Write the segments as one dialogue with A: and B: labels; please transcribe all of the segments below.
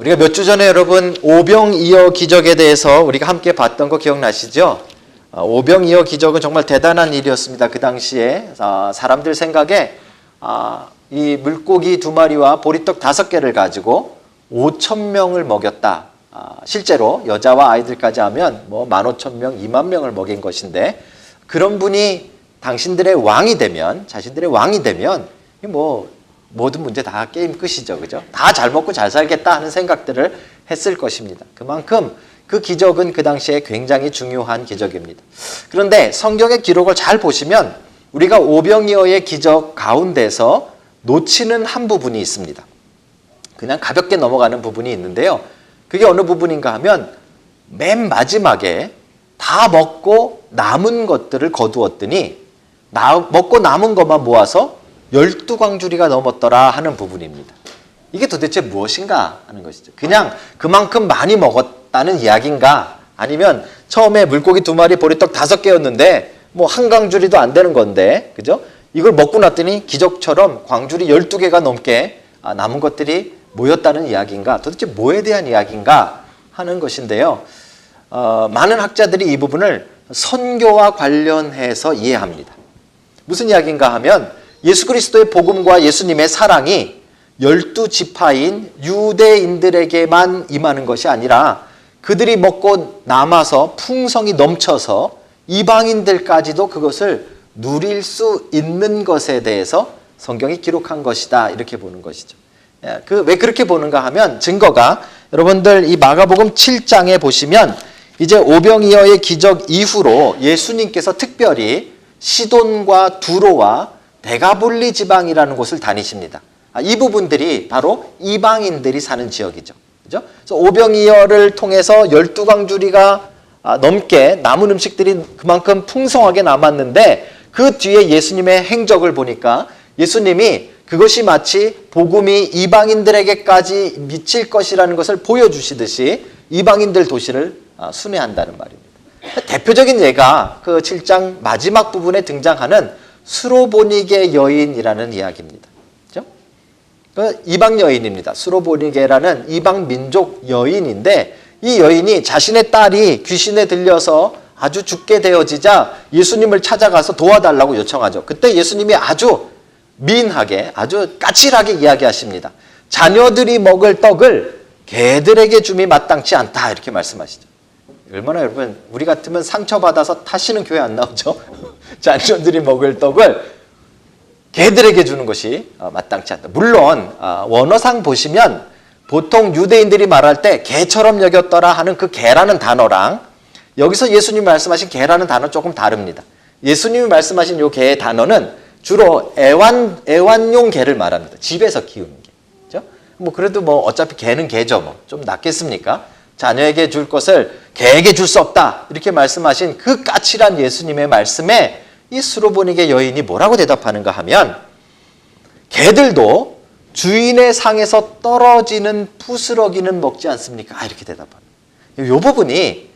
A: 우리가 몇 주 전에 여러분 오병이어 기적에 대해서 우리가 함께 봤던 거 기억나시죠? 오병이어 기적은 정말 대단한 일이었습니다. 그 당시에 사람들 생각에 이 물고기 2마리와 보리떡 5개를 가지고 5,000명을 먹였다. 실제로 여자와 아이들까지 하면 뭐 15,000명, 2만 명을 먹인 것인데, 그런 분이 당신들의 왕이 되면, 자신들의 왕이 되면 뭐 모든 문제 다 게임 끝이죠. 그죠? 다 잘 먹고 잘 살겠다 하는 생각들을 했을 것입니다. 그만큼 그 기적은 그 당시에 굉장히 중요한 기적입니다. 그런데 성경의 기록을 잘 보시면 우리가 오병이어의 기적 가운데서 놓치는 한 부분이 있습니다. 그냥 가볍게 넘어가는 부분이 있는데요. 그게 어느 부분인가 하면 맨 마지막에 다 먹고 남은 것들을 거두었더니 먹고 남은 것만 모아서 12광주리가 넘었더라 하는 부분입니다. 이게 도대체 무엇인가 하는 것이죠. 그냥 그만큼 많이 먹었다는 이야기인가, 아니면 처음에 물고기 2마리 보리떡 5개였는데 뭐 한 광주리도 안 되는 건데, 그죠? 이걸 먹고 났더니 기적처럼 광주리 12개가 넘게 남은 것들이 모였다는 이야기인가, 도대체 뭐에 대한 이야기인가 하는 것인데요. 많은 학자들이 이 부분을 선교와 관련해서 이해합니다. 무슨 이야기인가 하면 예수 그리스도의 복음과 예수님의 사랑이 12지파인 유대인들에게만 임하는 것이 아니라 그들이 먹고 남아서 풍성이 넘쳐서 이방인들까지도 그것을 누릴 수 있는 것에 대해서 성경이 기록한 것이다, 이렇게 보는 것이죠. 왜 그렇게 보는가 하면 증거가, 여러분들 이 마가복음 7장에 보시면 이제 오병이어의 기적 이후로 예수님께서 특별히 시돈과 두로와 데가볼리 지방이라는 곳을 다니십니다. 이 부분들이 바로 이방인들이 사는 지역이죠. 그죠? 그래서 오병이어를 통해서 12광주리가 넘게 남은 음식들이 그만큼 풍성하게 남았는데, 그 뒤에 예수님의 행적을 보니까 예수님이 그것이 마치 복음이 이방인들에게까지 미칠 것이라는 것을 보여주시듯이 이방인들 도시를 순회한다는 말입니다. 대표적인 예가 그 7장 마지막 부분에 등장하는 수로보니게 여인이라는 이야기입니다. 그죠? 이방 여인입니다. 수로보니게라는 이방 민족 여인인데, 이 여인이 자신의 딸이 귀신에 들려서 아주 죽게 되어지자 예수님을 찾아가서 도와달라고 요청하죠. 그때 예수님이 아주 미인하게, 아주 까칠하게 이야기하십니다. 자녀들이 먹을 떡을 개들에게 줌이 마땅치 않다, 이렇게 말씀하시죠. 얼마나 여러분, 우리 같으면 상처받아서 다시는 교회 안 나오죠? 자녀들이 먹을 떡을 개들에게 주는 것이 마땅치 않다. 물론 원어상 보시면 보통 유대인들이 말할 때 개처럼 여겼더라 하는 그 개라는 단어랑 여기서 예수님이 말씀하신 개라는 단어 조금 다릅니다. 예수님이 말씀하신 이 개의 단어는 주로 애완용 개를 말합니다. 집에서 키우는 개. 그렇죠? 뭐 그래도 뭐 어차피 개는 개죠. 뭐 좀 낫겠습니까? 자녀에게 줄 것을 개에게 줄 수 없다, 이렇게 말씀하신 그 까칠한 예수님의 말씀에 이 수로보니게 여인이 뭐라고 대답하는가 하면, 개들도 주인의 상에서 떨어지는 부스러기는 먹지 않습니까? 이렇게 대답합니다. 이 부분이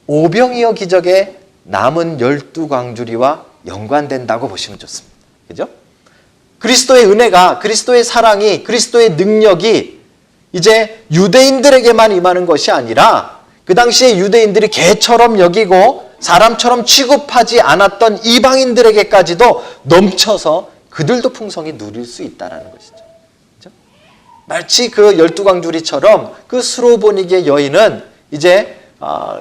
A: 오병이어 기적의 남은 12광주리와 연관된다고 보시면 좋습니다. 그죠? 그리스도의 은혜가, 그리스도의 사랑이, 그리스도의 능력이 이제 유대인들에게만 임하는 것이 아니라 그 당시에 유대인들이 개처럼 여기고 사람처럼 취급하지 않았던 이방인들에게까지도 넘쳐서 그들도 풍성히 누릴 수 있다는 것이죠. 그렇죠? 마치 그 12광주리처럼 그 수로보니게 여인은 이제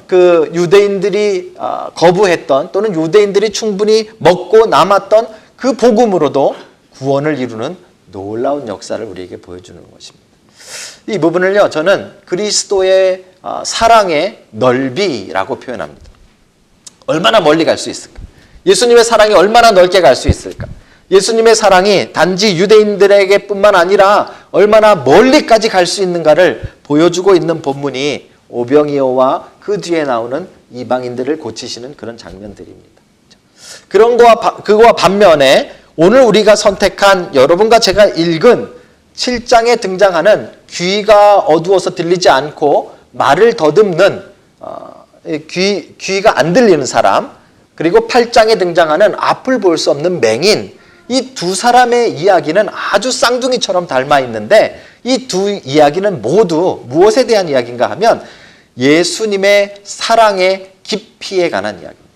A: 그 유대인들이 거부했던, 또는 유대인들이 충분히 먹고 남았던 그 복음으로도 구원을 이루는 놀라운 역사를 우리에게 보여주는 것입니다. 이 부분을요, 저는 그리스도의 사랑의 넓이라고 표현합니다. 얼마나 멀리 갈 수 있을까? 예수님의 사랑이 얼마나 넓게 갈 수 있을까? 예수님의 사랑이 단지 유대인들에게 뿐만 아니라 얼마나 멀리까지 갈 수 있는가를 보여주고 있는 본문이 오병이어와 그 뒤에 나오는 이방인들을 고치시는 그런 장면들입니다. 그와 반면에 오늘 우리가 선택한, 여러분과 제가 읽은 7장에 등장하는 귀가 어두워서 들리지 않고 말을 더듬는 귀가 안 들리는 사람, 그리고 8장에 등장하는 앞을 볼 수 없는 맹인, 이 두 사람의 이야기는 아주 쌍둥이처럼 닮아 있는데 이 두 이야기는 모두 무엇에 대한 이야기인가 하면 예수님의 사랑의 깊이에 관한 이야기입니다.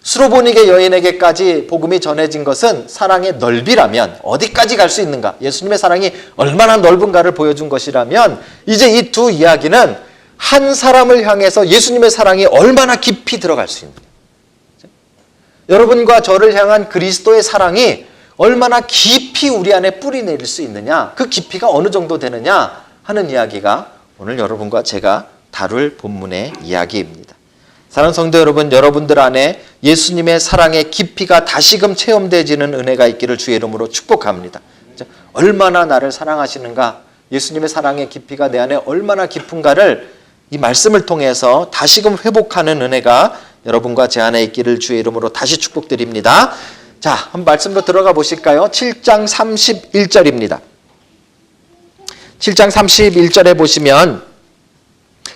A: 수로보니게 여인에게까지 복음이 전해진 것은 사랑의 넓이라면 어디까지 갈 수 있는가? 예수님의 사랑이 얼마나 넓은가를 보여준 것이라면 이제 이 두 이야기는 한 사람을 향해서 예수님의 사랑이 얼마나 깊이 들어갈 수 있는가? 여러분과 저를 향한 그리스도의 사랑이 얼마나 깊이 우리 안에 뿌리 내릴 수 있느냐, 그 깊이가 어느 정도 되느냐 하는 이야기가 오늘 여러분과 제가 다룰 본문의 이야기입니다. 사랑하는 성도 여러분, 여러분들 안에 예수님의 사랑의 깊이가 다시금 체험되어지는 은혜가 있기를 주의 이름으로 축복합니다. 얼마나 나를 사랑하시는가, 예수님의 사랑의 깊이가 내 안에 얼마나 깊은가를 이 말씀을 통해서 다시금 회복하는 은혜가 여러분과 제 안에 있기를 주의 이름으로 다시 축복드립니다. 자, 한 말씀으로 들어가 보실까요? 7장 31절입니다. 7장 31절에 보시면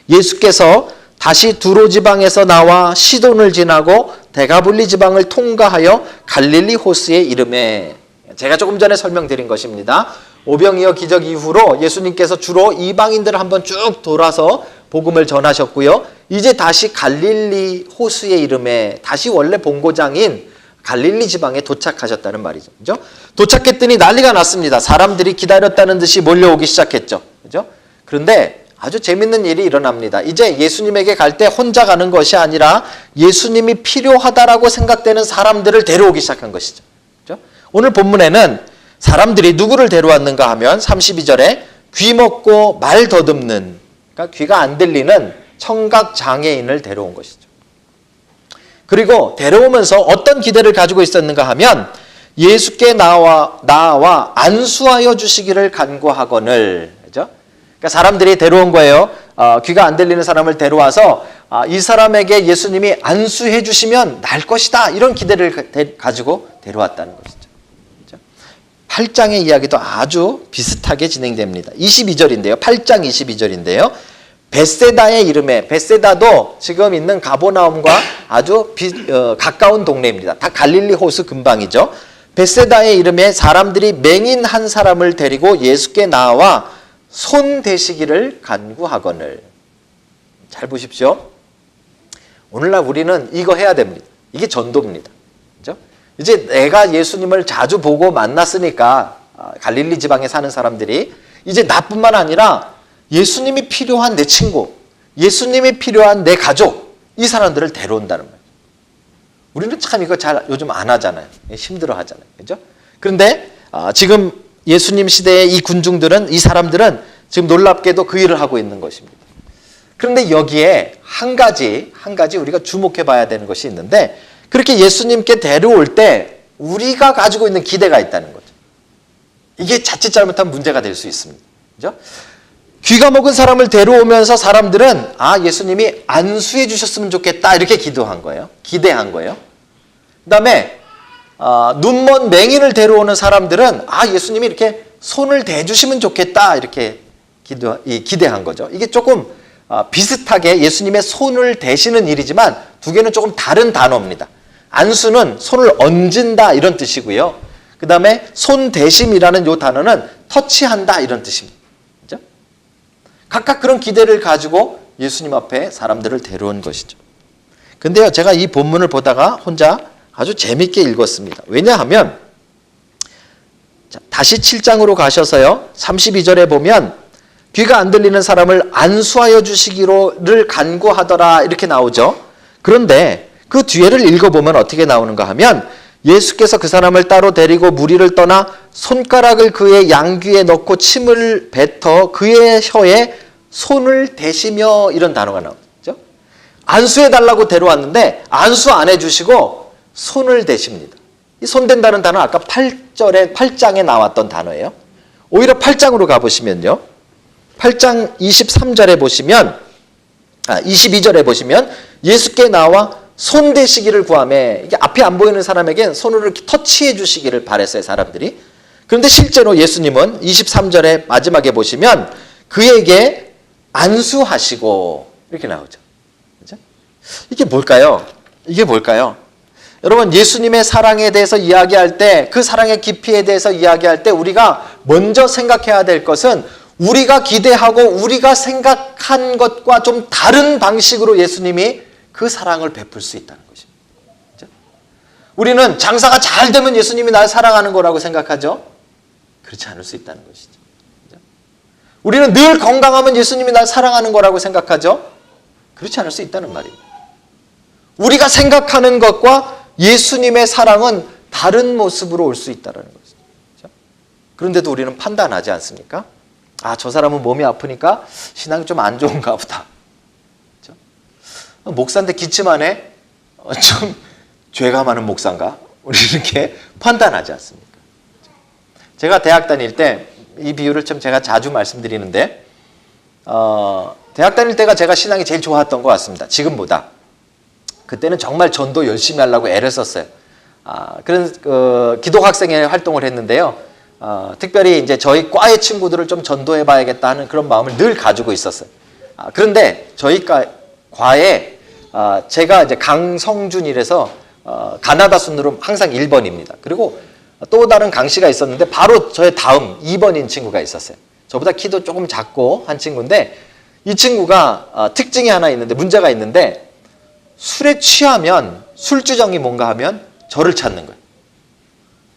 A: 예수께서 다시 두로 지방에서 나와 시돈을 지나고 데가블리 지방을 통과하여 갈릴리 호수에 이르매, 제가 조금 전에 설명드린 것입니다. 오병이어 기적 이후로 예수님께서 주로 이방인들을 한번 쭉 돌아서 복음을 전하셨고요. 이제 다시 갈릴리 호수에 이르매, 다시 원래 본고장인 갈릴리 지방에 도착하셨다는 말이죠. 그죠? 도착했더니 난리가 났습니다. 사람들이 기다렸다는 듯이 몰려오기 시작했죠. 그죠? 그런데 아주 재밌는 일이 일어납니다. 이제 예수님에게 갈 때 혼자 가는 것이 아니라 예수님이 필요하다라고 생각되는 사람들을 데려오기 시작한 것이죠. 그죠? 오늘 본문에는 사람들이 누구를 데려왔는가 하면 32절에 귀 먹고 말 더듬는, 그러니까 귀가 안 들리는 청각 장애인을 데려온 것이죠. 그리고 데려오면서 어떤 기대를 가지고 있었는가 하면 예수께 나와 안수하여 주시기를 간구하거늘. 그죠? 그러니까 사람들이 데려온 거예요. 귀가 안 들리는 사람을 데려와서 이 사람에게 예수님이 안수해 주시면 날 것이다, 이런 기대를 가지고 데려왔다는 것이죠. 그죠? 8장의 이야기도 아주 비슷하게 진행됩니다. 22절인데요. 8장 22절인데요. 벳세다의 이름에, 벳세다도 지금 있는 가버나움과 아주 가까운 동네입니다. 다 갈릴리 호수 근방이죠. 벳세다의 이름에 사람들이 맹인 한 사람을 데리고 예수께 나와 손 대시기를 간구하거늘. 잘 보십시오. 오늘날 우리는 이거 해야 됩니다. 이게 전도입니다. 그죠? 이제 내가 예수님을 자주 보고 만났으니까 갈릴리 지방에 사는 사람들이 이제 나뿐만 아니라 예수님이 필요한 내 친구, 예수님이 필요한 내 가족, 이 사람들을 데려온다는 말이에요. 우리는 참 이거 잘 요즘 안 하잖아요. 힘들어 하잖아요. 그죠? 그런데 지금 예수님 시대의 이 군중들은, 이 사람들은 지금 놀랍게도 그 일을 하고 있는 것입니다. 그런데 여기에 한 가지 우리가 주목해 봐야 되는 것이 있는데, 그렇게 예수님께 데려올 때 우리가 가지고 있는 기대가 있다는 거죠. 이게 자칫 잘못하면 문제가 될 수 있습니다. 그죠? 귀가 먹은 사람을 데려오면서 사람들은 예수님이 안수해 주셨으면 좋겠다, 이렇게 기대한 거예요. 그 다음에 눈먼 맹인을 데려오는 사람들은 예수님이 이렇게 손을 대주시면 좋겠다, 이렇게 기대한 거죠. 이게 조금 비슷하게 예수님의 손을 대시는 일이지만 두 개는 조금 다른 단어입니다. 안수는 손을 얹은다, 이런 뜻이고요. 그 다음에 손 대심이라는 이 단어는 터치한다, 이런 뜻입니다. 그죠? 각각 그런 기대를 가지고 예수님 앞에 사람들을 데려온 것이죠. 근데요, 제가 이 본문을 보다가 혼자 아주 재밌게 읽었습니다. 왜냐하면 다시 7장으로 가셔서요, 32절에 보면 귀가 안 들리는 사람을 안수하여 주시기를 간구하더라, 이렇게 나오죠. 그런데 그 뒤에를 읽어보면 어떻게 나오는가 하면 예수께서 그 사람을 따로 데리고 무리를 떠나 손가락을 그의 양귀에 넣고 침을 뱉어 그의 혀에 손을 대시며, 이런 단어가 나오죠. 안수해달라고 데려왔는데 안수 안 해주시고 손을 대십니다. 이 손댄다는 단어 아까 8장에 나왔던 단어예요. 오히려 8장으로 가보시면요, 8장 23절에 보시면 22절에 보시면 예수께 나와 손 대시기를 구하매, 이게 앞이 안 보이는 사람에게 손으로 이렇게 터치해 주시기를 바랬어요, 사람들이. 그런데 실제로 예수님은 23절에 마지막에 보시면 그에게 안수하시고, 이렇게 나오죠. 그죠? 이게 뭘까요? 여러분, 예수님의 사랑에 대해서 이야기할 때, 그 사랑의 깊이에 대해서 이야기할 때 우리가 먼저 생각해야 될 것은 우리가 기대하고 우리가 생각한 것과 좀 다른 방식으로 예수님이 그 사랑을 베풀 수 있다는 것입니다. 그렇죠? 우리는 장사가 잘 되면 예수님이 날 사랑하는 거라고 생각하죠? 그렇지 않을 수 있다는 것이죠. 그렇죠? 우리는 늘 건강하면 예수님이 날 사랑하는 거라고 생각하죠? 그렇지 않을 수 있다는 말입니다. 우리가 생각하는 것과 예수님의 사랑은 다른 모습으로 올 수 있다는 것이죠. 그렇죠? 그런데도 우리는 판단하지 않습니까? 아, 저 사람은 몸이 아프니까 신앙이 좀 안 좋은가 보다. 그렇죠? 목사인데 기침하네? 좀 죄가 많은 목사인가? 우리 이렇게 판단하지 않습니까? 제가 대학 다닐 때 이 비유를 좀 제가 자주 말씀드리는데 대학 다닐 때가 제가 신앙이 제일 좋았던 것 같습니다. 지금보다. 그때는 정말 전도 열심히 하려고 애를 썼어요. 그런 기독학생회 활동을 했는데요. 특별히 이제 저희 과의 친구들을 좀 전도해 봐야겠다 하는 그런 마음을 늘 가지고 있었어요. 그런데 저희 과에 제가 이제 강성준이라서 가나다 순으로 항상 1번입니다. 그리고 또 다른 강 씨가 있었는데 바로 저의 다음 2번인 친구가 있었어요. 저보다 키도 조금 작고 한 친구인데 이 친구가 특징이 하나 있는데 문제가 있는데 술에 취하면 술주정이 뭔가 하면 저를 찾는 거예요.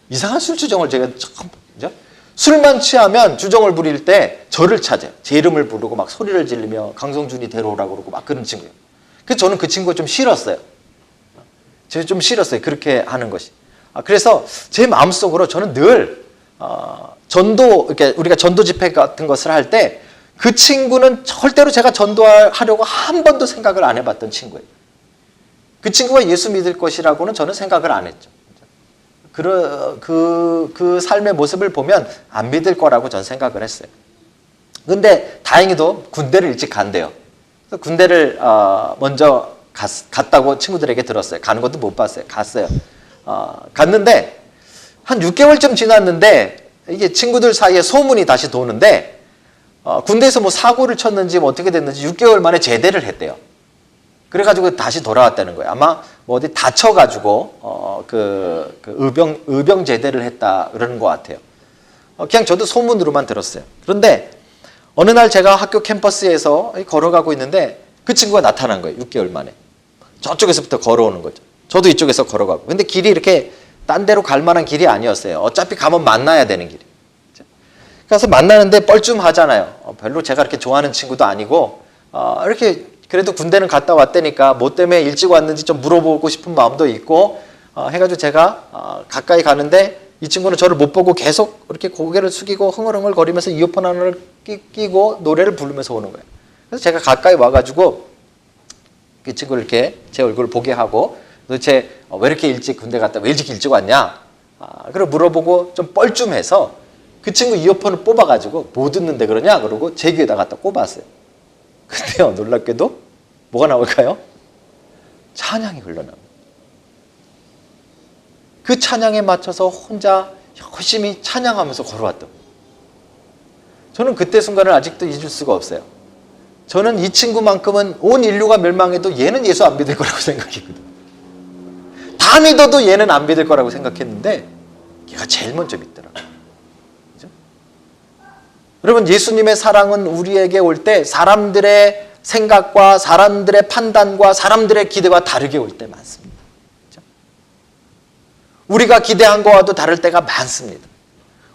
A: 이상한 술주정을 제가 처음 보죠. 술만 취하면 주정을 부릴 때 저를 찾아요. 제 이름을 부르고 막 소리를 지르며 강성준이 데려오라고 그러고 막 그런 친구예요. 그래서 저는 그 친구가 좀 싫었어요. 제가 좀 싫었어요. 그렇게 하는 것이. 그래서 제 마음속으로 저는 늘 전도, 이렇게 우리가 전도 집회 같은 것을 할 때 그 친구는 절대로 제가 전도하려고 한 번도 생각을 안 해봤던 친구예요. 그 친구가 예수 믿을 것이라고는 저는 생각을 안 했죠. 그 삶의 모습을 보면 안 믿을 거라고 저는 생각을 했어요. 근데 다행히도 군대를 일찍 간대요. 그래서 군대를 먼저 갔다고 친구들에게 들었어요. 가는 것도 못 봤어요. 갔어요. 갔는데 한 6개월쯤 지났는데 이게 친구들 사이에 소문이 다시 도는데 군대에서 뭐 사고를 쳤는지 뭐 어떻게 됐는지 6개월 만에 제대를 했대요. 그래가지고 다시 돌아왔다는 거예요. 아마 뭐 어디 다쳐가지고 의병 제대를 했다 그러는 것 같아요. 그냥 저도 소문으로만 들었어요. 그런데 어느 날 제가 학교 캠퍼스에서 걸어가고 있는데 그 친구가 나타난 거예요. 6개월 만에. 저쪽에서부터 걸어오는 거죠. 저도 이쪽에서 걸어가고. 근데 길이 이렇게 딴 데로 갈 만한 길이 아니었어요. 어차피 가면 만나야 되는 길이. 그래서 만나는데 뻘쭘하잖아요. 별로 제가 그렇게 좋아하는 친구도 아니고 이렇게 그래도 군대는 갔다 왔다니까 뭐 때문에 일찍 왔는지 좀 물어보고 싶은 마음도 있고 해가지고 제가 가까이 가는데 이 친구는 저를 못 보고 계속 이렇게 고개를 숙이고 흥얼흥얼 거리면서 이어폰 하나를 끼고 노래를 부르면서 오는 거예요. 그래서 제가 가까이 와가지고 그 친구를 이렇게 제 얼굴을 보게 하고 도대체 왜 이렇게 일찍 군대 갔다 왜 일찍 왔냐? 그리고 물어보고 좀 뻘쭘해서 그 친구 이어폰을 뽑아가지고 뭐 듣는데 그러냐? 그러고 제 귀에다 갖다 꼽았어요. 근데요, 놀랍게도 뭐가 나올까요? 찬양이 흘러나옵니다. 그 찬양에 맞춰서 혼자 열심히 찬양하면서 걸어왔던 거예요. 저는 그때 순간을 아직도 잊을 수가 없어요. 저는 이 친구만큼은 온 인류가 멸망해도 얘는 예수 안 믿을 거라고 생각했거든요. 다 믿어도 얘는 안 믿을 거라고 생각했는데 얘가 제일 먼저 믿더라고요. 그죠? 여러분, 예수님의 사랑은 우리에게 올 때 사람들의 생각과 사람들의 판단과 사람들의 기대와 다르게 올 때 많습니다. 그죠? 우리가 기대한 거와도 다를 때가 많습니다.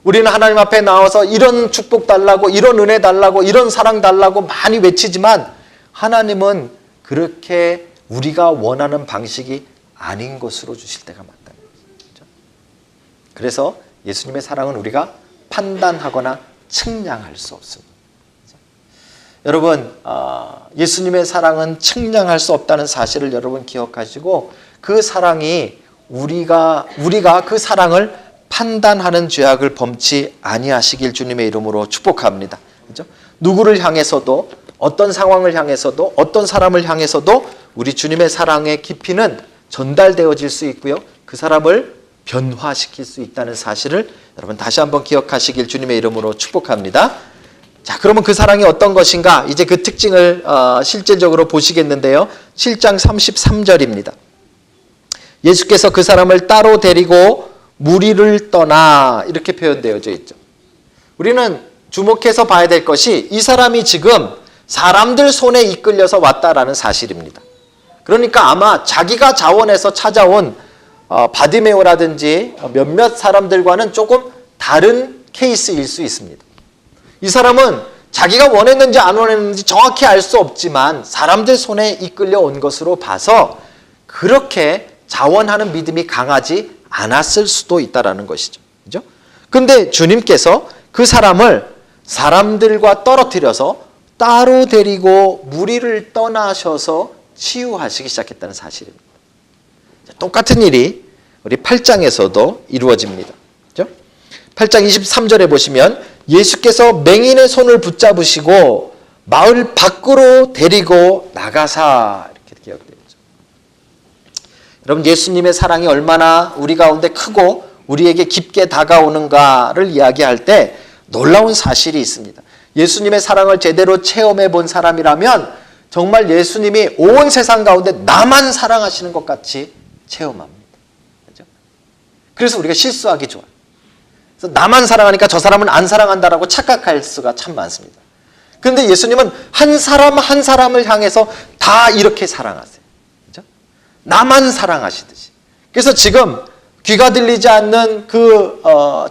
A: 우리는 하나님 앞에 나와서 이런 축복 달라고, 이런 은혜 달라고, 이런 사랑 달라고 많이 외치지만 하나님은 그렇게 우리가 원하는 방식이 아닌 것으로 주실 때가 많다는 거죠. 그래서 예수님의 사랑은 우리가 판단하거나 측량할 수 없습니다. 여러분, 예수님의 사랑은 측량할 수 없다는 사실을 여러분 기억하시고 그 사랑이 우리가 그 사랑을 판단하는 죄악을 범치 아니하시길 주님의 이름으로 축복합니다. 그렇죠? 누구를 향해서도 어떤 상황을 향해서도 어떤 사람을 향해서도 우리 주님의 사랑의 깊이는 전달되어질 수 있고요. 그 사람을 변화시킬 수 있다는 사실을 여러분 다시 한번 기억하시길 주님의 이름으로 축복합니다. 자, 그러면 그 사랑이 어떤 것인가? 이제 그 특징을 실제적으로 보시겠는데요. 7장 33절입니다. 예수께서 그 사람을 따로 데리고 무리를 떠나 이렇게 표현되어져 있죠. 우리는 주목해서 봐야 될 것이 이 사람이 지금 사람들 손에 이끌려서 왔다라는 사실입니다. 그러니까 아마 자기가 자원해서 찾아온 바디메오라든지 몇몇 사람들과는 조금 다른 케이스일 수 있습니다. 이 사람은 자기가 원했는지 안 원했는지 정확히 알 수 없지만 사람들 손에 이끌려 온 것으로 봐서 그렇게 자원하는 믿음이 강하지 않았을 수도 있다는 것이죠. 그죠? 근데 주님께서 그 사람을 사람들과 떨어뜨려서 따로 데리고 무리를 떠나셔서 치유하시기 시작했다는 사실입니다. 똑같은 일이 우리 8장에서도 이루어집니다. 그죠? 8장 23절에 보시면 예수께서 맹인의 손을 붙잡으시고 마을 밖으로 데리고 나가사 이렇게 기억되어 있죠. 여러분, 예수님의 사랑이 얼마나 우리 가운데 크고 우리에게 깊게 다가오는가를 이야기할 때 놀라운 사실이 있습니다. 예수님의 사랑을 제대로 체험해 본 사람이라면 정말 예수님이 온 세상 가운데 나만 사랑하시는 것 같이 체험합니다. 그렇죠? 그래서 우리가 실수하기 좋아요. 그래서 나만 사랑하니까 저 사람은 안 사랑한다라고 착각할 수가 참 많습니다. 그런데 예수님은 한 사람 한 사람을 향해서 다 이렇게 사랑하세요. 그렇죠? 나만 사랑하시듯이. 그래서 지금 귀가 들리지 않는 그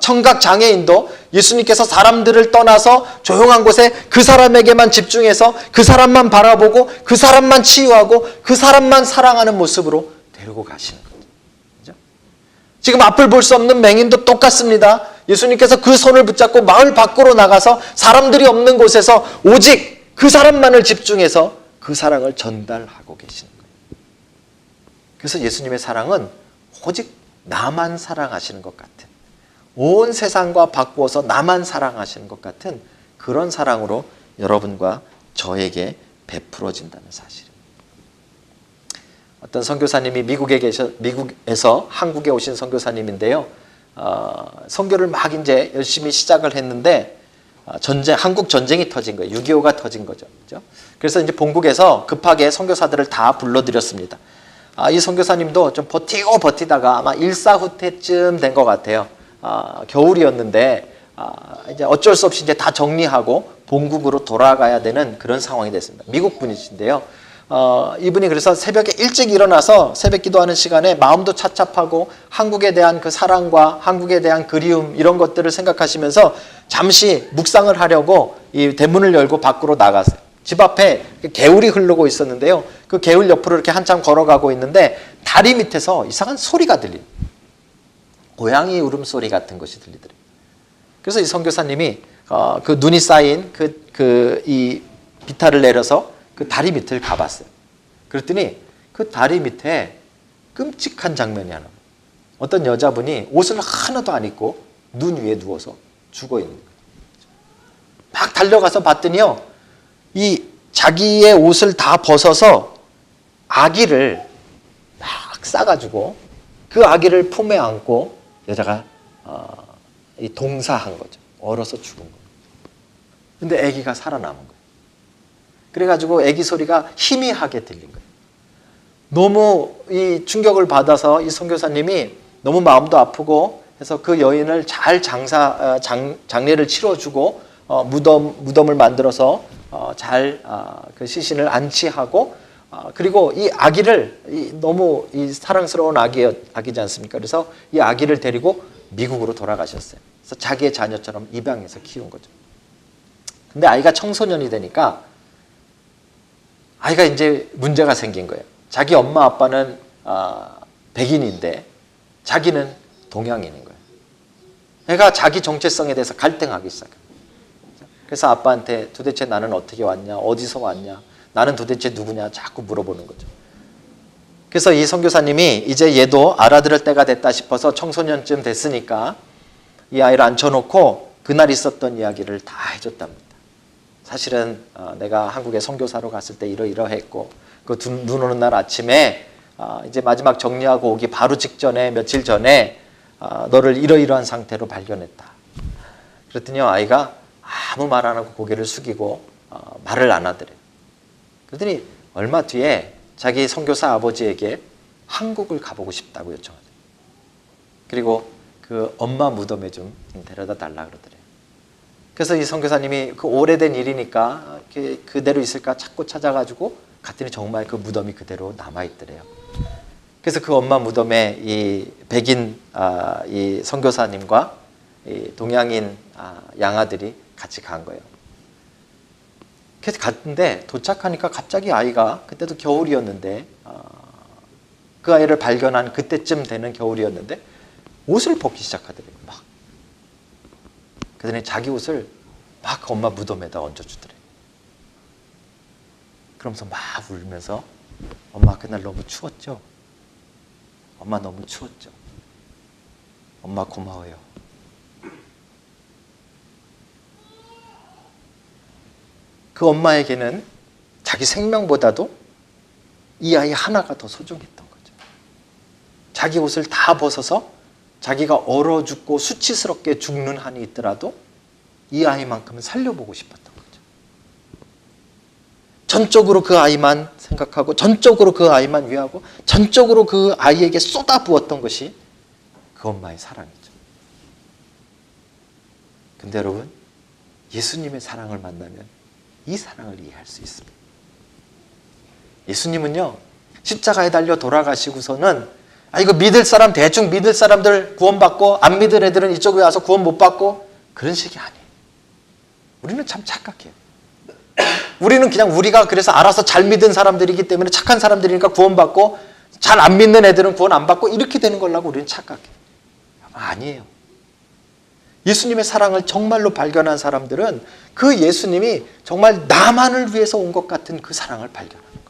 A: 청각 장애인도 예수님께서 사람들을 떠나서 조용한 곳에 그 사람에게만 집중해서 그 사람만 바라보고 그 사람만 치유하고 그 사람만 사랑하는 모습으로 데리고 가시는 거죠. 그렇죠? 지금 앞을 볼 수 없는 맹인도 똑같습니다. 예수님께서 그 손을 붙잡고 마을 밖으로 나가서 사람들이 없는 곳에서 오직 그 사람만을 집중해서 그 사랑을 전달하고 계시는 거예요. 그래서 예수님의 사랑은 오직 나만 사랑하시는 것 같은, 온 세상과 바꾸어서 나만 사랑하시는 것 같은 그런 사랑으로 여러분과 저에게 베풀어진다는 사실입니다. 어떤 선교사님이 미국에서 한국에 오신 선교사님인데요. 선교를 막 이제 열심히 시작을 했는데 한국 전쟁이 터진 거예요. 6.25가 터진 거죠. 그렇죠? 그래서 이제 본국에서 급하게 선교사들을 다 불러들였습니다. 이 선교사님도 좀 버티다가 아마 일사후 때쯤 된 것 같아요. 겨울이었는데 이제 어쩔 수 없이 이제 다 정리하고 본국으로 돌아가야 되는 그런 상황이 됐습니다. 미국 분이신데요. 이분이 그래서 새벽에 일찍 일어나서 새벽 기도하는 시간에 마음도 착잡하고 한국에 대한 그 사랑과 한국에 대한 그리움 이런 것들을 생각하시면서 잠시 묵상을 하려고 이 대문을 열고 밖으로 나갔어요. 집 앞에 개울이 흐르고 있었는데요. 그 개울 옆으로 이렇게 한참 걸어가고 있는데 다리 밑에서 이상한 소리가 들립니다. 고양이 울음소리 같은 것이 들리더래요. 그래서 이 선교사님이 그 눈이 쌓인 이 비탈을 내려서 그 다리 밑을 가봤어요. 그랬더니 그 다리 밑에 끔찍한 장면이 하나. 어떤 여자분이 옷을 하나도 안 입고 눈 위에 누워서 죽어 있는 거예요. 막 달려가서 봤더니요. 이 자기의 옷을 다 벗어서 아기를 막 싸가지고 그 아기를 품에 안고 여자가 이 동사한 거죠. 얼어서 죽은 거예요. 근데 아기가 살아남은 거예요. 그래가지고 아기 소리가 희미하게 들린 거예요. 너무 이 충격을 받아서 이 선교사님이 너무 마음도 아프고 해서 그 여인을 잘 장례를 치러주고 무덤을 만들어서 잘 그 시신을 안치하고 그리고 이 아기를 너무 이 사랑스러운 아기지 않습니까? 그래서 이 아기를 데리고 미국으로 돌아가셨어요. 그래서 자기의 자녀처럼 입양해서 키운 거죠. 근데 아이가 청소년이 되니까 아이가 이제 문제가 생긴 거예요. 자기 엄마 아빠는 백인인데 자기는 동양인인 거예요. 애가 자기 정체성에 대해서 갈등하기 시작해요. 그래서 아빠한테 도대체 나는 어떻게 왔냐, 어디서 왔냐, 나는 도대체 누구냐 자꾸 물어보는 거죠. 그래서 이 선교사님이 이제 얘도 알아들을 때가 됐다 싶어서 청소년쯤 됐으니까 이 아이를 앉혀놓고 그날 있었던 이야기를 다 해줬답니다. 사실은 내가 한국에 선교사로 갔을 때 이러이러했고 그 눈 오는 날 아침에 이제 마지막 정리하고 오기 바로 직전에 며칠 전에 너를 이러이러한 상태로 발견했다. 그랬더니 아이가 아무 말 안 하고 고개를 숙이고 말을 안 하더래요. 그랬더니 얼마 뒤에 자기 선교사 아버지에게 한국을 가보고 싶다고 요청하더래요. 그리고 그 엄마 무덤에 좀 데려다 달라 그러더래요. 그래서 이 선교사님이 그 오래된 일이니까 그대로 있을까 찾고 찾아가지고 갔더니 정말 그 무덤이 그대로 남아있더래요. 그래서 그 엄마 무덤에 이 백인 이 선교사님과 이 동양인 양아들이 같이 간 거예요. 그래서 갔는데 도착하니까 갑자기 아이가, 그때도 겨울이었는데 그 아이를 발견한 그때쯤 되는 겨울이었는데 옷을 벗기 시작하더래요. 막. 그러더니 자기 옷을 막 엄마 무덤에다 얹어주더래요. 그러면서 막 울면서 엄마 그날 너무 추웠죠? 엄마 너무 추웠죠? 엄마 고마워요. 그 엄마에게는 자기 생명보다도 이 아이 하나가 더 소중했던 거죠. 자기 옷을 다 벗어서 자기가 얼어 죽고 수치스럽게 죽는 한이 있더라도 이 아이만큼은 살려보고 싶었던 거죠. 전적으로 그 아이만 생각하고 전적으로 그 아이만 위하고 전적으로 그 아이에게 쏟아부었던 것이 그 엄마의 사랑이죠. 근데 여러분, 예수님의 사랑을 만나면 이 사랑을 이해할 수 있습니다. 예수님은요, 십자가에 달려 돌아가시고서는 이거 믿을 사람 대충 믿을 사람들 구원받고 안 믿을 애들은 이쪽에 와서 구원 못 받고 그런 식이 아니에요. 우리는 참 착각해요. 우리는 그냥 우리가 그래서 알아서 잘 믿은 사람들이기 때문에 착한 사람들이니까 구원받고 잘 안 믿는 애들은 구원 안 받고 이렇게 되는 걸라고 우리는 착각해요. 아니에요. 예수님의 사랑을 정말로 발견한 사람들은 그 예수님이 정말 나만을 위해서 온 것 같은 그 사랑을 발견하는 거예요.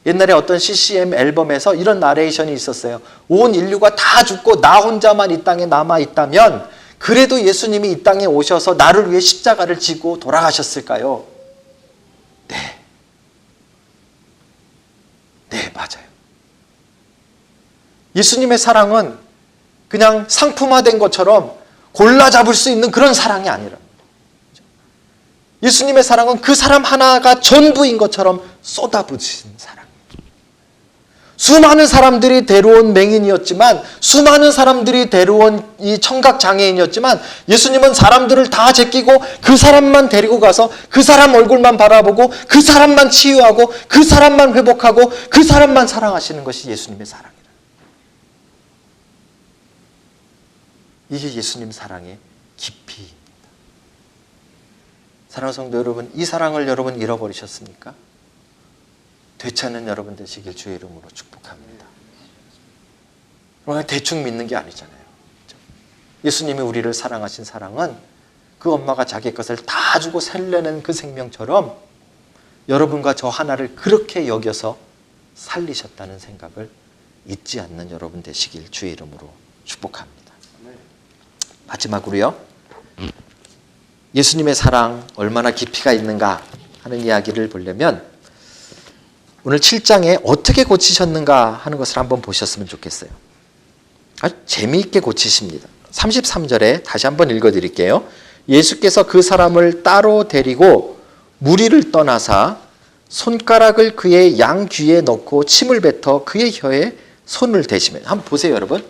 A: 옛날에 어떤 CCM 앨범에서 이런 나레이션이 있었어요. 온 인류가 다 죽고 나 혼자만 이 땅에 남아있다면 그래도 예수님이 이 땅에 오셔서 나를 위해 십자가를 지고 돌아가셨을까요? 네. 네, 맞아요. 예수님의 사랑은 그냥 상품화된 것처럼 골라 잡을 수 있는 그런 사랑이 아니라 예수님의 사랑은 그 사람 하나가 전부인 것처럼 쏟아부으신 사랑. 수많은 사람들이 데려온 맹인이었지만 수많은 사람들이 데려온 이 청각장애인이었지만 예수님은 사람들을 다 제끼고 그 사람만 데리고 가서 그 사람 얼굴만 바라보고 그 사람만 치유하고 그 사람만 회복하고 그 사람만 사랑하시는 것이 예수님의 사랑이라. 이게 예수님 사랑의 깊이입니다. 사랑하는 성도 여러분, 이 사랑을 여러분 잃어버리셨습니까? 되찾는 여러분 되시길 주의 이름으로 축복합니다. 그러나 대충 믿는 게 아니잖아요. 예수님이 우리를 사랑하신 사랑은 그 엄마가 자기 것을 다 주고 살려낸 그 생명처럼 여러분과 저 하나를 그렇게 여겨서 살리셨다는 생각을 잊지 않는 여러분 되시길 주의 이름으로 축복합니다. 마지막으로요, 예수님의 사랑 얼마나 깊이가 있는가 하는 이야기를 보려면 오늘 7장에 어떻게 고치셨는가 하는 것을 한번 보셨으면 좋겠어요. 아주 재미있게 고치십니다. 33절에 다시 한번 읽어드릴게요. 예수께서 그 사람을 따로 데리고 무리를 떠나사 손가락을 그의 양 귀에 넣고 침을 뱉어 그의 혀에 손을 대시면, 한번 보세요 여러분.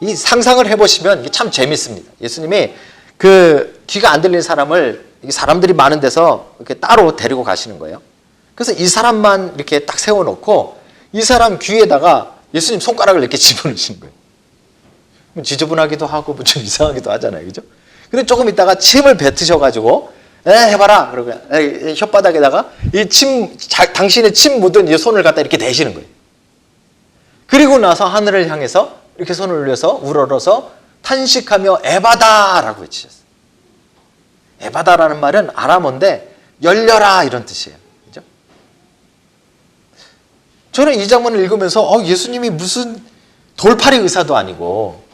A: 이 상상을 해보시면 이게 참 재밌습니다. 예수님이 그 귀가 안 들리는 사람을 사람들이 많은 데서 이렇게 따로 데리고 가시는 거예요. 그래서 이 사람만 이렇게 딱 세워놓고 이 사람 귀에다가 예수님 손가락을 이렇게 집어넣으시는 거예요. 지저분하기도 하고 좀 이상하기도 하잖아요, 그죠? 근데 조금 있다가 침을 뱉으셔가지고 해봐라 그러고 혓바닥에다가 이 당신의 침 묻은 이 손을 갖다 이렇게 대시는 거예요. 그리고 나서 하늘을 향해서 이렇게 손을 올려서 우러러서 탄식하며 에바다라고 외치셨어요. 에바다라는 말은 아람어인데 열려라 이런 뜻이에요. 그죠? 저는 이 장면을 읽으면서 예수님이 무슨 돌팔이 의사도 아니고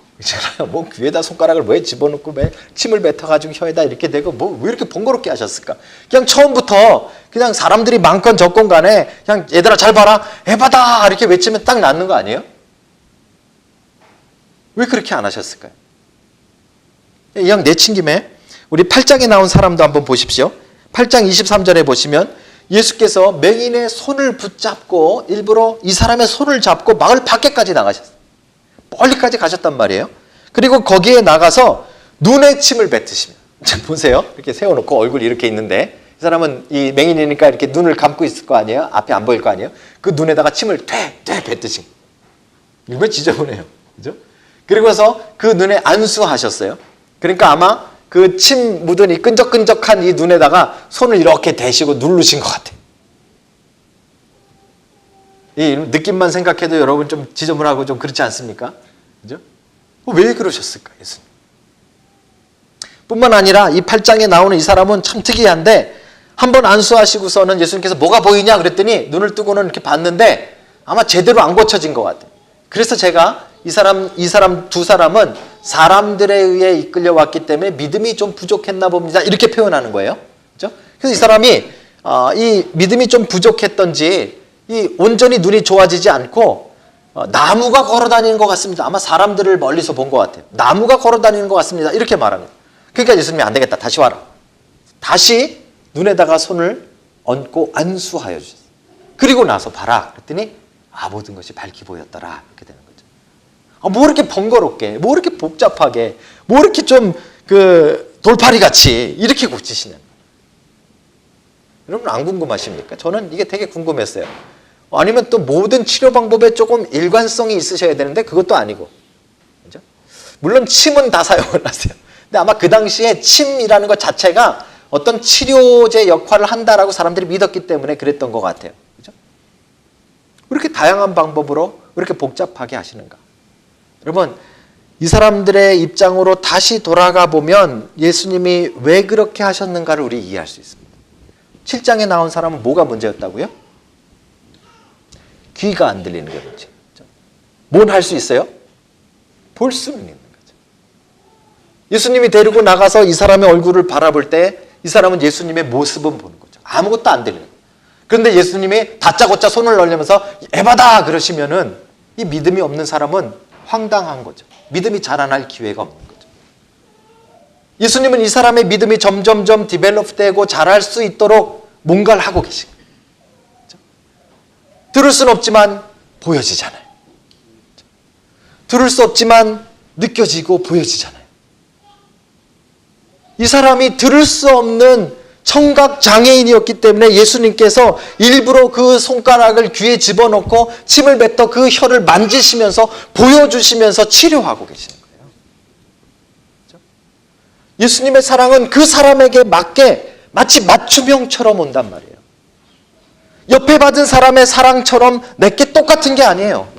A: 뭐 귀에다 손가락을 왜 집어넣고 왜 침을 뱉어가지고 혀에다 이렇게 대고 뭐 왜 이렇게 번거롭게 하셨을까? 그냥 처음부터 그냥 사람들이 많건 적건 간에 그냥 얘들아 잘 봐라 에바다 이렇게 외치면 딱 낫는 거 아니에요? 왜 그렇게 안 하셨을까요? 이왕 내친 김에 우리 8장에 나온 사람도 한번 보십시오. 8장 23절에 보시면 예수께서 맹인의 손을 붙잡고 일부러 이 사람의 손을 잡고 마을 밖에까지 나가셨어요. 멀리까지 가셨단 말이에요. 그리고 거기에 나가서 눈에 침을 뱉으시면, 보세요. 이렇게 세워놓고 얼굴이 이렇게 있는데 이 사람은 이 맹인이니까 이렇게 눈을 감고 있을 거 아니에요? 앞이 안 보일 거 아니에요? 그 눈에다가 침을 되 뱉으신. 이건 지저분해요. 그죠? 그리고서 그 눈에 안수하셨어요. 그러니까 아마 그 침 묻은 이 끈적끈적한 이 눈에다가 손을 이렇게 대시고 누르신 것 같아요. 이 느낌만 생각해도 여러분 좀 지저분하고 좀 그렇지 않습니까? 그죠? 왜 그러셨을까, 예수님? 뿐만 아니라 이 8장에 나오는 이 사람은 참 특이한데, 한번 안수하시고서는 예수님께서 뭐가 보이냐 그랬더니 눈을 뜨고는 이렇게 봤는데 아마 제대로 안 고쳐진 것 같아요. 그래서 제가 이 사람 두 사람은 사람들에 의해 이끌려 왔기 때문에 믿음이 좀 부족했나 봅니다. 이렇게 표현하는 거예요. 그렇죠? 그래서 이 사람이 이 믿음이 좀 부족했던지 이 온전히 눈이 좋아지지 않고 나무가 걸어다니는 것 같습니다. 아마 사람들을 멀리서 본 것 같아요. 나무가 걸어다니는 것 같습니다. 이렇게 말합니다. 그러니까 예수님이 안 되겠다. 다시 와라. 다시 눈에다가 손을 얹고 안수하여 주셨어요. 그리고 나서 봐라. 그랬더니 모든 것이 밝게 보였더라. 이렇게 되는 거죠. 뭐 이렇게 번거롭게, 뭐 이렇게 복잡하게, 뭐 이렇게 좀 돌팔이 같이 이렇게 고치시는. 여러분 안 궁금하십니까? 저는 이게 되게 궁금했어요. 아니면 또 모든 치료 방법에 조금 일관성이 있으셔야 되는데 그것도 아니고. 그죠? 물론 침은 다 사용을 하세요. 근데 아마 그 당시에 침이라는 것 자체가 어떤 치료제 역할을 한다라고 사람들이 믿었기 때문에 그랬던 것 같아요. 그죠? 왜 이렇게 다양한 방법으로 왜 이렇게 복잡하게 하시는가? 여러분, 이 사람들의 입장으로 다시 돌아가 보면 예수님이 왜 그렇게 하셨는가를 우리 이해할 수 있습니다. 7장에 나온 사람은 뭐가 문제였다고요? 귀가 안 들리는 게 문제. 뭔 할 수 있어요? 볼 수는 있는 거죠. 예수님이 데리고 나가서 이 사람의 얼굴을 바라볼 때 이 사람은 예수님의 모습은 보는 거죠. 아무것도 안 들리는 거예요. 그런데 예수님이 다짜고짜 손을 벌리면서 에바다 그러시면은 이 믿음이 없는 사람은 황당한 거죠. 믿음이 자라날 기회가 없는 거죠. 예수님은 이 사람의 믿음이 점점점 디벨롭되고 자랄 수 있도록 뭔가를 하고 계신 거예요. 그렇죠? 들을 수는 없지만 보여지잖아요. 그렇죠? 들을 수 없지만 느껴지고 보여지잖아요. 이 사람이 들을 수 없는 청각 장애인이었기 때문에 예수님께서 일부러 그 손가락을 귀에 집어넣고 침을 뱉어 그 혀를 만지시면서 보여주시면서 치료하고 계시는 거예요. 그렇죠? 예수님의 사랑은 그 사람에게 맞게 마치 맞춤형처럼 온단 말이에요. 옆에 받은 사람의 사랑처럼 내게 똑같은 게 아니에요.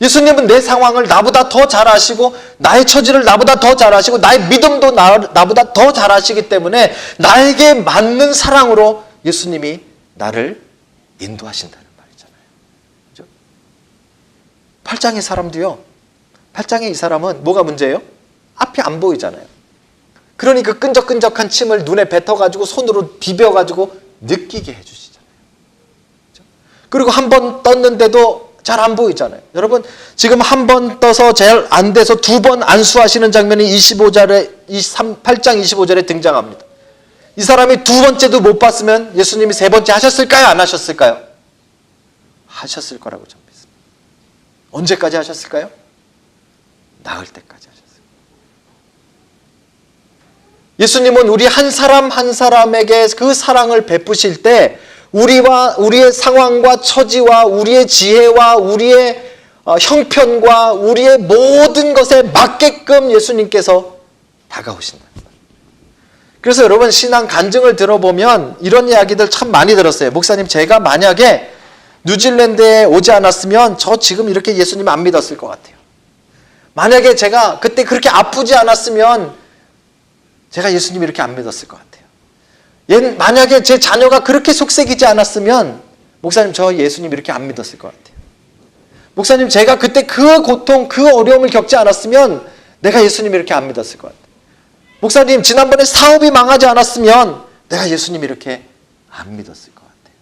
A: 예수님은 내 상황을 나보다 더 잘 아시고 나의 처지를 나보다 더 잘 아시고 나의 믿음도 나보다 더 잘 아시기 때문에 나에게 맞는 사랑으로 예수님이 나를 인도하신다는 말이잖아요. 그렇죠? 8장의 사람도요. 8장의 이 사람은 뭐가 문제예요? 앞이 안 보이잖아요. 그러니 그 끈적끈적한 침을 눈에 뱉어가지고 손으로 비벼가지고 느끼게 해주시잖아요. 그렇죠? 그리고 한 번 떴는데도 잘 안 보이잖아요. 여러분 지금 한 번 떠서 잘 안 돼서 두 번 안수하시는 장면이 8장 25절에 등장합니다. 이 사람이 두 번째도 못 봤으면 예수님이 세 번째 하셨을까요? 안 하셨을까요? 하셨을 거라고 저는 믿습니다. 언제까지 하셨을까요? 나을 때까지 하셨어요. 예수님은 우리 한 사람 한 사람에게 그 사랑을 베푸실 때 우리의 상황과 처지와 우리의 지혜와 우리의 형편과 우리의 모든 것에 맞게끔 예수님께서 다가오신다. 그래서 여러분 신앙 간증을 들어보면 이런 이야기들 참 많이 들었어요. 목사님 제가 만약에 뉴질랜드에 오지 않았으면 저 지금 이렇게 예수님 안 믿었을 것 같아요. 만약에 제가 그때 그렇게 아프지 않았으면 제가 예수님 이렇게 안 믿었을 것 같아요. 만약에 제 자녀가 그렇게 속색이지 않았으면 목사님 저 예수님 이렇게 안 믿었을 것 같아요. 목사님 제가 그때 그 고통 그 어려움을 겪지 않았으면 내가 예수님 이렇게 안 믿었을 것 같아요. 목사님 지난번에 사업이 망하지 않았으면 내가 예수님 이렇게 안 믿었을 것 같아요.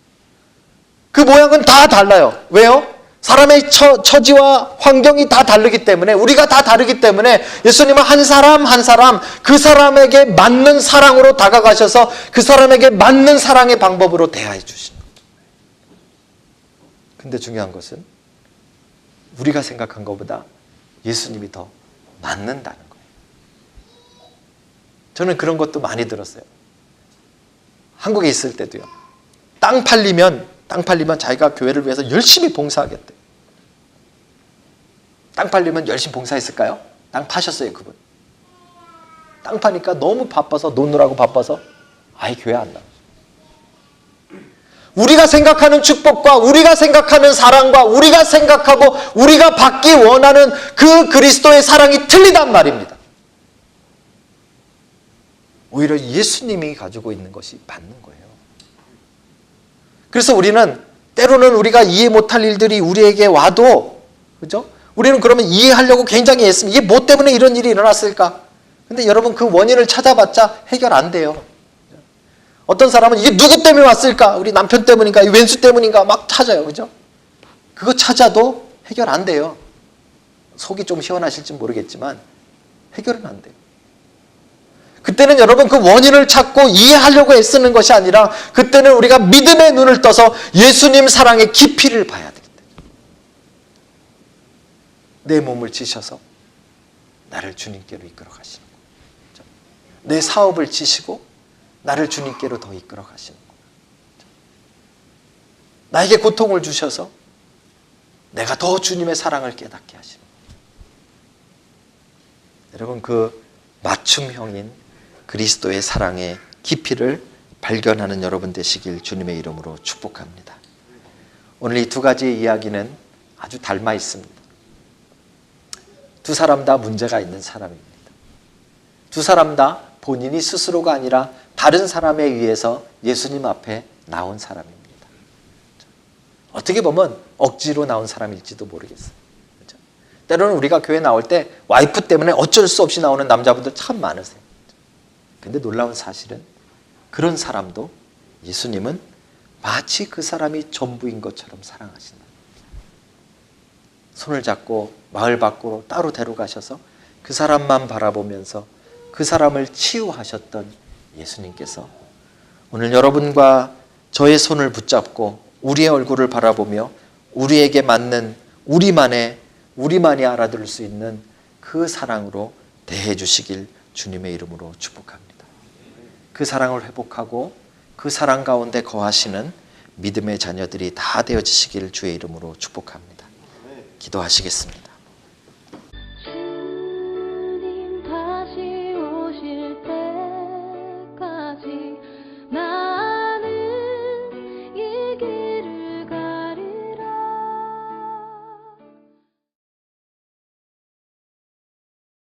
A: 그 모양은 다 달라요. 왜요? 사람의 처지와 환경이 다 다르기 때문에 우리가 다 다르기 때문에 예수님은 한 사람 한 사람 그 사람에게 맞는 사랑으로 다가가셔서 그 사람에게 맞는 사랑의 방법으로 대하여 주시는 거죠. 근데 중요한 것은 우리가 생각한 것보다 예수님이 더 맞는다는 거예요. 저는 그런 것도 많이 들었어요. 한국에 있을 때도요. 땅 팔리면 자기가 교회를 위해서 열심히 봉사하겠대. 땅 팔리면 열심히 봉사했을까요? 땅 파셨어요, 그분. 땅 파니까 너무 바빠서, 노느라고 바빠서 아예 교회 안 나와. 우리가 생각하는 축복과 우리가 생각하는 사랑과 우리가 생각하고 우리가 받기 원하는 그 그리스도의 사랑이 틀리단 말입니다. 오히려 예수님이 가지고 있는 것이 맞는 거예요. 그래서 우리는 때로는 우리가 이해 못할 일들이 우리에게 와도, 그죠? 우리는 그러면 이해하려고 굉장히 애씁니다. 이게 뭐 때문에 이런 일이 일어났을까? 근데 여러분, 그 원인을 찾아봤자 해결 안 돼요. 어떤 사람은 이게 누구 때문에 왔을까? 우리 남편 때문인가? 왼수 때문인가? 막 찾아요. 그죠? 그거 찾아도 해결 안 돼요. 속이 좀 시원하실지 모르겠지만 해결은 안 돼요. 그때는 여러분 그 원인을 찾고 이해하려고 애쓰는 것이 아니라 그때는 우리가 믿음의 눈을 떠서 예수님 사랑의 깊이를 봐야 되겠다. 내 몸을 지셔서 나를 주님께로 이끌어 가시는 거예요. 내 사업을 지시고 나를 주님께로 더 이끌어 가시는 거예요. 나에게 고통을 주셔서 내가 더 주님의 사랑을 깨닫게 하시는 거예요. 여러분, 그 맞춤형인 그리스도의 사랑의 깊이를 발견하는 여러분 되시길 주님의 이름으로 축복합니다. 오늘 이 두 가지의 이야기는 아주 닮아 있습니다. 두 사람 다 문제가 있는 사람입니다. 두 사람 다 본인이 스스로가 아니라 다른 사람에 의해서 예수님 앞에 나온 사람입니다. 어떻게 보면 억지로 나온 사람일지도 모르겠어요. 그렇죠? 때로는 우리가 교회 나올 때 와이프 때문에 어쩔 수 없이 나오는 남자분들 참 많으세요. 근데 놀라운 사실은 그런 사람도 예수님은 마치 그 사람이 전부인 것처럼 사랑하신다. 손을 잡고 마을 밖으로 따로 데려가셔서 그 사람만 바라보면서 그 사람을 치유하셨던 예수님께서 오늘 여러분과 저의 손을 붙잡고 우리의 얼굴을 바라보며 우리에게 맞는 우리만이 알아들을 수 있는 그 사랑으로 대해 주시길 주님의 이름으로 축복합니다. 그 사랑을 회복하고 그 사랑 가운데 거하시는 믿음의 자녀들이 다 되어지시길 주의 이름으로 축복합니다. 기도하시겠습니다.